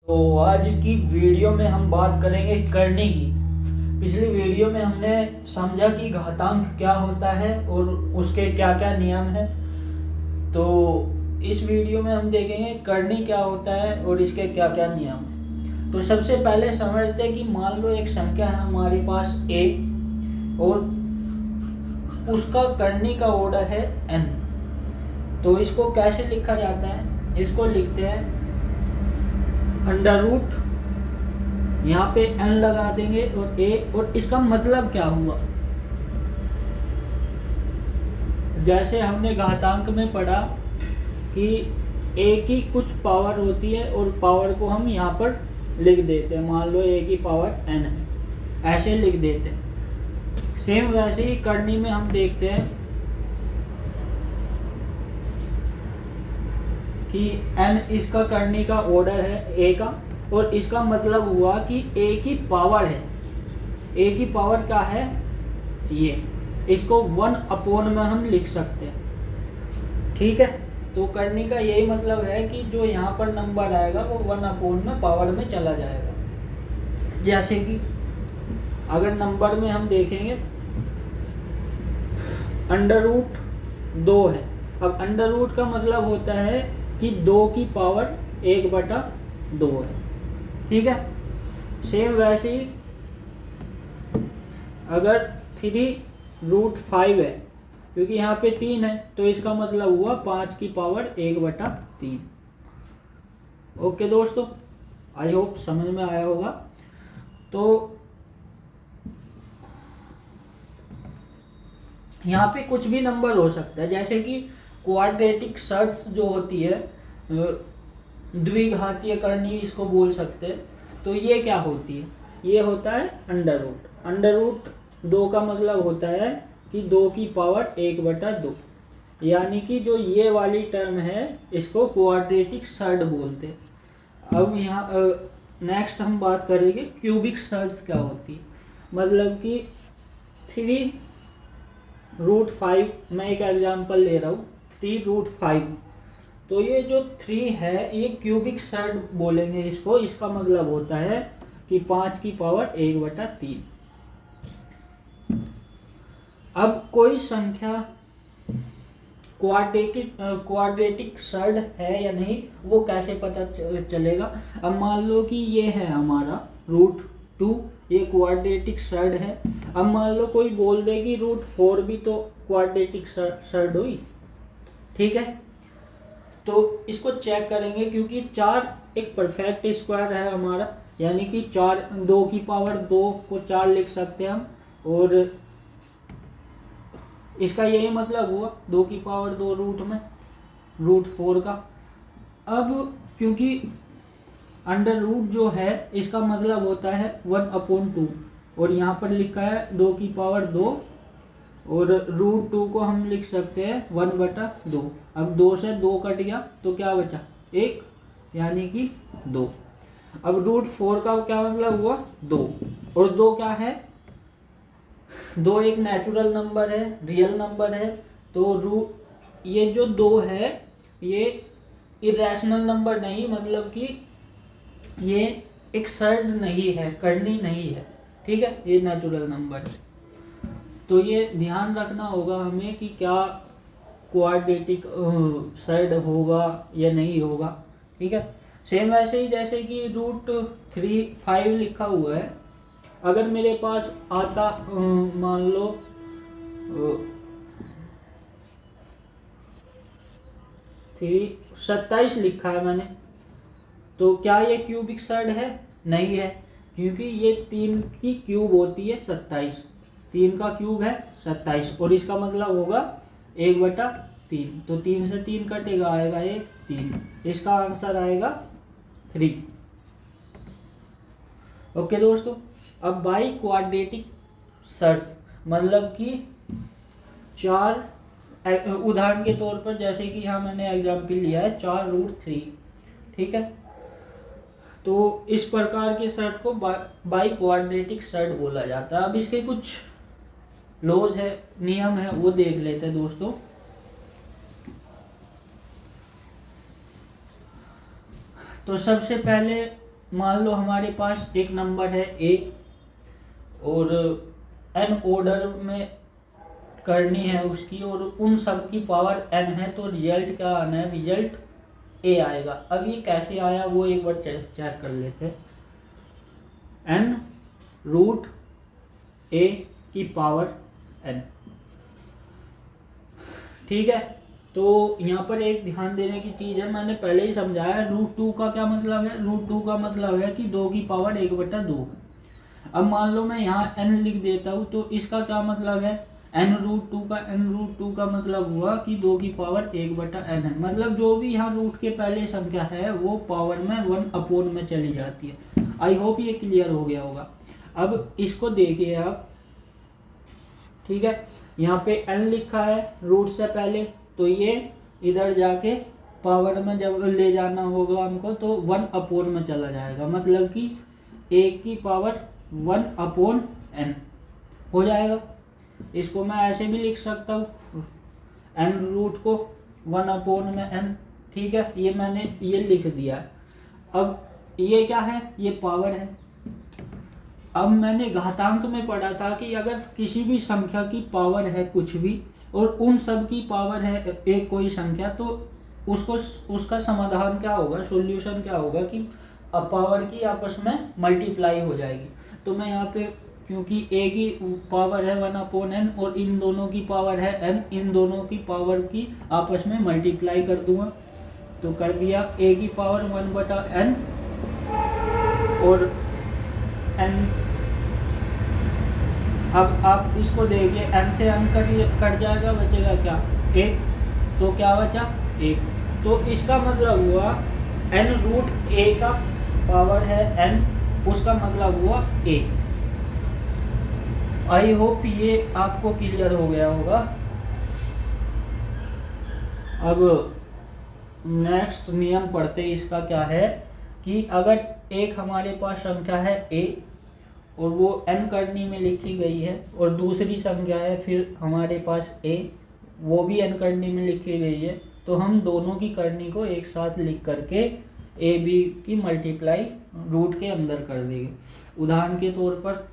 तो आज की वीडियो में हम बात करेंगे करनी की। पिछली वीडियो में हमने समझा कि घातांक क्या होता है और उसके क्या क्या नियम हैं। तो इस वीडियो में हम देखेंगे करनी क्या होता है और इसके क्या क्या नियम हैं। तो सबसे पहले समझते हैं कि मान लो एक संख्या है हमारे पास a और उसका करनी का ऑर्डर है n। तो इसको कैसे लिखा जाता है, इसको लिखते हैं अंडर रूट, यहाँ पे n लगा देंगे और a, और इसका मतलब क्या हुआ, जैसे हमने घातांक में पढ़ा कि a की कुछ पावर होती है और पावर को हम यहाँ पर लिख देते हैं। मान लो a की पावर n है, ऐसे लिख देते हैं। सेम वैसे ही करनी में हम देखते हैं कि n इसका करनी का ऑर्डर है a का, और इसका मतलब हुआ कि a की पावर है, a की पावर क्या है, ये इसको 1 में हम लिख सकते हैं। ठीक है, तो करनी का यही मतलब है कि जो यहाँ पर नंबर आएगा वो 1 में पावर में चला जाएगा। जैसे कि अगर नंबर में हम देखेंगे अंडर रूट 2 है। अब अंडर रूट का मतलब होता है कि 2 की पावर 1/2 है। ठीक है, सेम वैसे ही अगर 3√5 है, क्योंकि यहाँ पे 3 है तो इसका मतलब हुआ 5 की पावर 1/3। ओके दोस्तों, आई होप समझ में आया होगा। तो यहाँ पे कुछ भी नंबर हो सकता है, जैसे कि क्वाड्रेटिक सर्ट्स जो होती है, द्विघातीय करनी इसको बोल सकते हैं। तो ये क्या होती है, ये होता है अंडर रूट। अंडर रूट 2 का मतलब होता है कि 2 की पावर 1/2, यानी कि जो ये वाली टर्म है इसको क्वाड्रेटिक सर्ट बोलते हैं। अब यहाँ नेक्स्ट हम बात करेंगे क्यूबिक सर्ट्स क्या होती है। मतलब कि 3√5, मैं एक एग्जांपल ले रहा हूँ 3√5। तो ये जो 3 है ये क्यूबिक सर्ट बोलेंगे इसको। इसका मतलब होता है कि 5 की पावर 1/3। अब कोई संख्या क्वाड्रेटिक सर्ट है या नहीं वो कैसे पता चलेगा। अब मान लो कि ये है हमारा √2, ये क्वाड्रेटिक सर्ट है। अब मान लो कोई बोल दे कि √4 भी तो क्वाड्रेटिक सर्ट हुई। ठीक है, तो इसको चेक करेंगे क्योंकि 4 एक परफेक्ट स्क्वायर है हमारा, यानी कि 2 की पावर 2 को 4 लिख सकते हैं हम, और इसका यही मतलब हुआ 2 की पावर 2 रूट में √4 का। अब क्योंकि अंडर रूट जो है इसका मतलब होता है 1/2, और यहाँ पर लिखा है 2 की पावर 2, और √2 को हम लिख सकते हैं 1/2। अब 2 से 2 कट गया तो क्या बचा 1, यानी कि 2। अब √4 का क्या मतलब हुआ 2, और 2 क्या है, 2 एक नेचुरल नंबर है, रियल नंबर है। तो ये जो 2 है ये इरेशनल नंबर नहीं, मतलब कि ये एक सर्ट नहीं है, करनी नहीं है। ठीक है, ये नेचुरल नंबर है। तो ये ध्यान रखना होगा हमें कि क्या क्वाड्रेटिक सर्ट होगा या नहीं होगा। ठीक है, सेम वैसे ही जैसे कि √3.5 लिखा हुआ है, अगर मेरे पास आता मान लो 27 लिखा है मैंने, तो क्या ये क्यूबिक सर्ट है, नहीं है, क्योंकि ये 3 की क्यूब होती है 27, 3 का क्यूब है 27, और इसका मतलब होगा 1/3। तो 3 से 3 कटेगा, आएगा ये 3, इसका आंसर आएगा 3। ओके दोस्तों, अब बाई क्वाड्रेटिक सर्ट्स मतलब कि 4, उदाहरण के तौर पर जैसे कि यहाँ मैंने एग्जाम्पल लिया है 4√3। ठीक है, तो इस प्रकार के सर्ट को बाई क्वाड्रेटिक सर्ट बोला जाता है। अब इसके कुछ लॉज है, नियम है, वो देख लेते हैं दोस्तों। तो सबसे पहले मान लो हमारे पास एक नंबर है ए और n ऑर्डर में करनी है उसकी और उन सब की पावर n है, तो रिजल्ट क्या आना है, रिजल्ट a आएगा। अब ये कैसे आया वो एक बार चेक कर लेते हैं। n रूट a की पावर n, ठीक है। तो यहाँ पर एक ध्यान देने की चीज़ है, मैंने पहले ही समझाया। रूट 2 का क्या मतलब है, रूट 2 का मतलब है कि 2 की पावर 1/2। अब मान लो मैं यहाँ n लिख देता हूँ, तो इसका क्या मतलब है, n रूट 2 का, n रूट 2 का मतलब हुआ कि 2 की पावर 1/n है। मतलब जो भी यहाँ रूट के पहले संख्या है वो पावर में 1 में चली जाती है। आई होप ये क्लियर हो गया होगा। अब इसको देखिए आप, ठीक है, यहाँ पे n लिखा है रूट से पहले, तो ये इधर जाके पावर में जब ले जाना होगा हमको तो 1 में चला जाएगा, मतलब कि 1 की पावर 1/n हो जाएगा। इसको मैं ऐसे भी लिख सकता हूँ, n रूट को 1/n, ठीक है, ये मैंने ये लिख दिया। अब ये क्या है, ये पावर है। अब मैंने घातांक में पढ़ा था कि अगर किसी भी संख्या की पावर है कुछ भी और उन सब की पावर है एक कोई संख्या, तो उसको उसका समाधान क्या होगा, सॉल्यूशन क्या होगा कि पावर की आपस में मल्टीप्लाई हो जाएगी। तो मैं यहाँ पे क्योंकि a की पावर है 1/n और इन दोनों की पावर है n, इन दोनों की पावर की आपस में मल्टीप्लाई कर दूंगा, तो कर दिया a की पावर 1/n और n। अब आप इसको देखिए, n से n कट जाएगा, बचेगा क्या, 1, तो क्या बचा 1। तो इसका मतलब हुआ n रूट a का पावर है n, उसका मतलब हुआ a। आई होप ये आपको क्लियर हो गया होगा। अब नेक्स्ट नियम पढ़ते इसका क्या है कि अगर एक हमारे पास संख्या है a और वो n करनी में लिखी गई है और दूसरी संख्या है फिर हमारे पास a, वो भी n करनी में लिखी गई है, तो हम दोनों की करनी को एक साथ लिख करके a b की मल्टीप्लाई रूट के अंदर कर देंगे। उदाहरण के तौर पर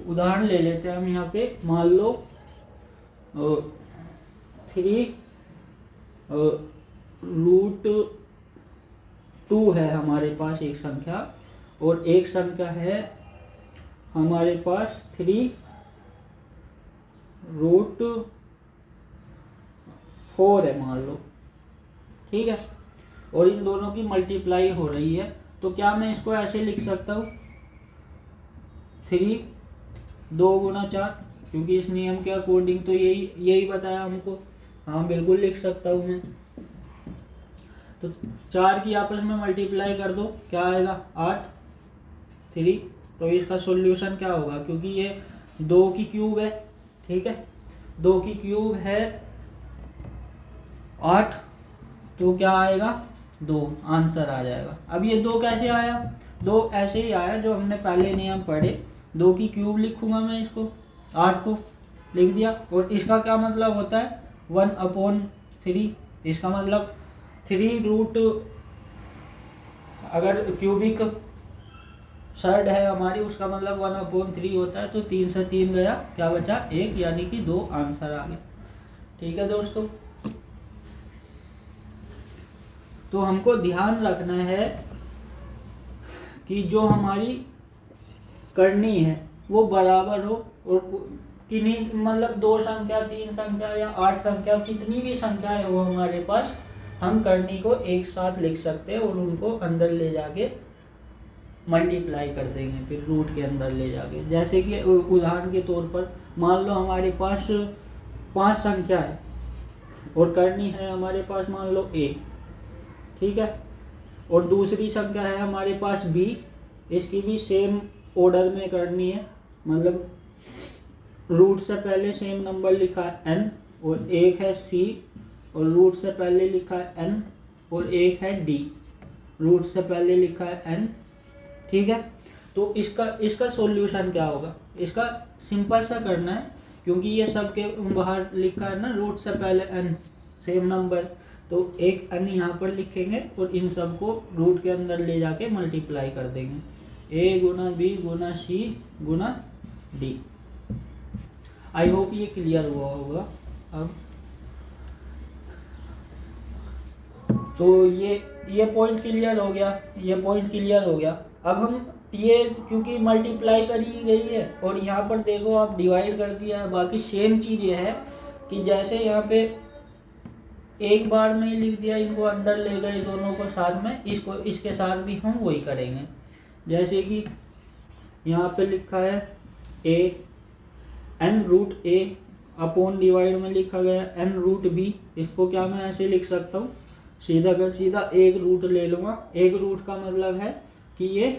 उदाहरण ले लेते हैं हम यहाँ पे, मान लो 3 रूट 2 है हमारे पास एक संख्या, और एक संख्या है हमारे पास 3 रूट 4 है मान लो, ठीक है, और इन दोनों की मल्टीप्लाई हो रही है। तो क्या मैं इसको ऐसे लिख सकता हूँ, 3 2 गुना 4, क्योंकि इस नियम के अकॉर्डिंग तो यही बताया हमको। हाँ बिल्कुल लिख सकता हूँ मैं। तो 4 की आपस में मल्टीप्लाई कर दो, क्या आएगा 8, 3। तो इसका सॉल्यूशन क्या होगा, क्योंकि ये 2 की क्यूब है, ठीक है, 2 की क्यूब है 8, तो क्या आएगा 2, आंसर आ जाएगा। अब ये 2 कैसे आया, 2 ऐसे ही आया जो हमने पहले नियम पढ़े, 2 की क्यूब लिखूंगा मैं, इसको 8 को लिख दिया, और इसका क्या मतलब होता है 1/3। इसका मतलब 3 रूट, अगर क्यूबिक सर्ड है हमारी, उसका मतलब 1/3 होता है, तो 3 से 3 गया, क्या बचा 1, यानी कि 2 आंसर आ गया। ठीक है दोस्तों, तो हमको ध्यान रखना है कि जो हमारी करनी है वो बराबर हो, और किन्हीं मतलब 2 संख्या 3 संख्या या 8 संख्या, कितनी भी संख्याएं हो हमारे पास, हम करनी को एक साथ लिख सकते हैं और उनको अंदर ले जाके मल्टीप्लाई कर देंगे, फिर रूट के अंदर ले जाके। जैसे कि उदाहरण के तौर पर मान लो हमारे पास 5 संख्या है और करनी है हमारे पास मान लो a, ठीक है, और दूसरी संख्या है हमारे पास b, इसकी भी सेम ऑर्डर में करनी है, मतलब रूट से पहले सेम नंबर लिखा है n, और एक है c, और रूट से पहले लिखा है n, और एक है d, रूट से पहले लिखा है n, ठीक है। तो इसका सॉल्यूशन क्या होगा, इसका सिंपल सा करना है, क्योंकि ये सब के बाहर लिखा है ना रूट से पहले n सेम नंबर, तो एक n यहाँ पर लिखेंगे और इन सबको रूट के अंदर ले जाके मल्टीप्लाई कर देंगे। a Guna b Guna c Guna d। I hope ये क्लियर हुआ होगा। अब तो ये पॉइंट क्लियर हो गया, ये पॉइंट क्लियर हो गया। अब हम ये क्योंकि मल्टीप्लाई करी गई है और यहाँ पर देखो आप डिवाइड कर दिया है, बाकी सेम चीज़ ये है कि जैसे यहाँ पे एक बार में ही लिख दिया, इनको अंदर ले गए दोनों को साथ में, इसको इसके साथ भी हम वही करेंगे। जैसे कि यहाँ पे लिखा है a n root a upon divide में लिखा गया n रूट b। इसको क्या मैं ऐसे लिख सकता हूँ, सीधा कर सीधा एक रूट ले लूँगा। एक रूट का मतलब है कि ये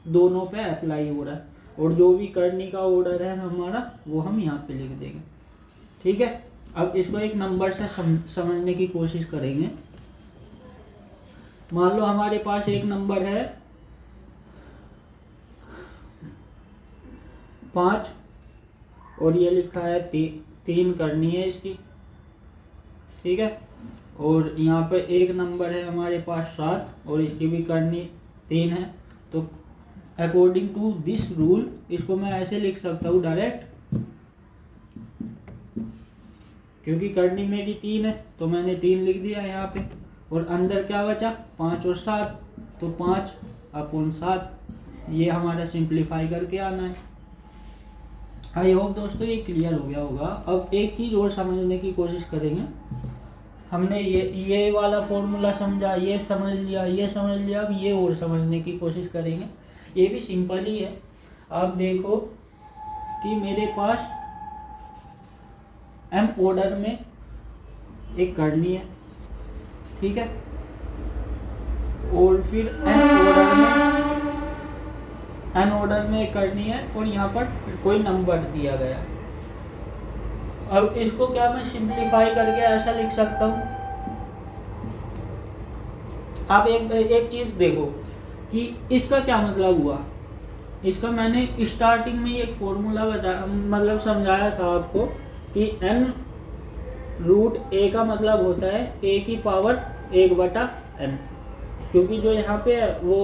दोनों पे अप्लाई हो रहा है, और जो भी करने का ऑर्डर है हमारा वो हम यहाँ पे लिख देंगे। ठीक है, अब इसको एक नंबर से समझने की कोशिश करेंगे। मान लो हमारे पास एक नंबर है 5 और ये लिखा है 3 करनी है इसकी। ठीक है, और यहाँ पे एक नंबर है हमारे पास 7 और इसकी भी करनी 3 है। तो अकॉर्डिंग टू दिस रूल इसको मैं ऐसे लिख सकता हूँ डायरेक्ट, क्योंकि करनी मेरी 3 है तो मैंने 3 लिख दिया यहाँ पे, और अंदर क्या बचा 5 और 7, तो 5 अपॉन 7 ये हमारा सिंप्लीफाई करके आना है। आई होप दोस्तों ये क्लियर हो गया होगा। अब एक चीज़ और समझने की कोशिश करेंगे। हमने ये वाला फॉर्मूला समझा, ये समझ लिया, ये समझ लिया, अब ये और समझने की कोशिश करेंगे। ये भी सिंपल ही है। आप देखो कि मेरे पास m ऑर्डर में एक करनी है, ठीक है, और फिर n ऑर्डर में एक करनी है, और यहाँ पर कोई नंबर दिया गया। अब इसको क्या मैं सिंप्लीफाई करके ऐसा लिख सकता हूँ। आप एक चीज देखो कि इसका क्या मतलब हुआ। इसका मैंने स्टार्टिंग में एक फॉर्मूला बताया, मतलब समझाया था आपको कि n रूट a का मतलब होता है a की पावर 1/n, क्योंकि जो यहाँ पे है वो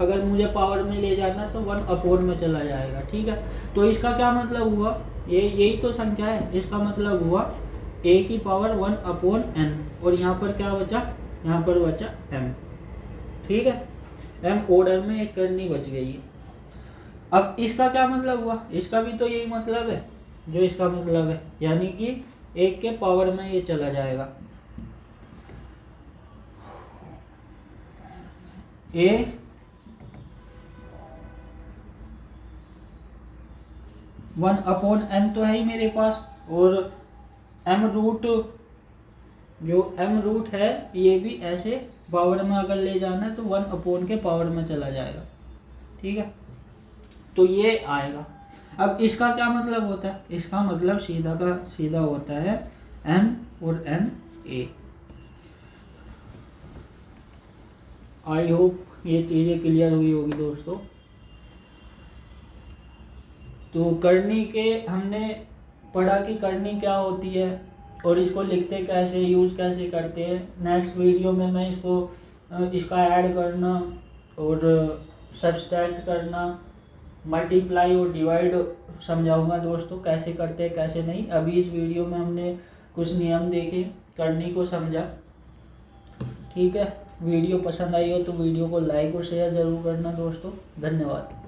अगर मुझे पावर में ले जाना तो 1 अपॉन में चला जाएगा। ठीक है, तो इसका क्या मतलब हुआ, ये यही तो संख्या है, इसका मतलब हुआ a की पावर 1 अपॉन n, और यहाँ पर क्या बचा, यहाँ पर बचा m। ठीक है, m ऑर्डर में एक करनी बच गई है। अब इसका क्या मतलब हुआ, इसका भी तो यही मतलब है जो इसका मतलब है, यानी कि 1 के पावर में ये चला जाएगा। a वन अपॉन n तो है ही मेरे पास, और m रूट, जो m रूट है ये भी ऐसे पावर में अगर ले जाना है तो 1 अपॉन के पावर में चला जाएगा। ठीक है, तो ये आएगा। अब इसका क्या मतलब होता है, इसका मतलब सीधा का सीधा होता है m और n a। आई होप ये चीज़ें क्लियर हुई होगी दोस्तों। तो करनी के हमने पढ़ा कि करनी क्या होती है और इसको लिखते कैसे, यूज़ कैसे करते हैं। नेक्स्ट वीडियो में मैं इसका ऐड करना और सब्सट्रैक्ट करना, मल्टीप्लाई और डिवाइड समझाऊंगा दोस्तों कैसे करते हैं कैसे नहीं। अभी इस वीडियो में हमने कुछ नियम देखे, करनी को समझा। ठीक है, वीडियो पसंद आई हो तो वीडियो को लाइक और शेयर ज़रूर करना दोस्तों। धन्यवाद।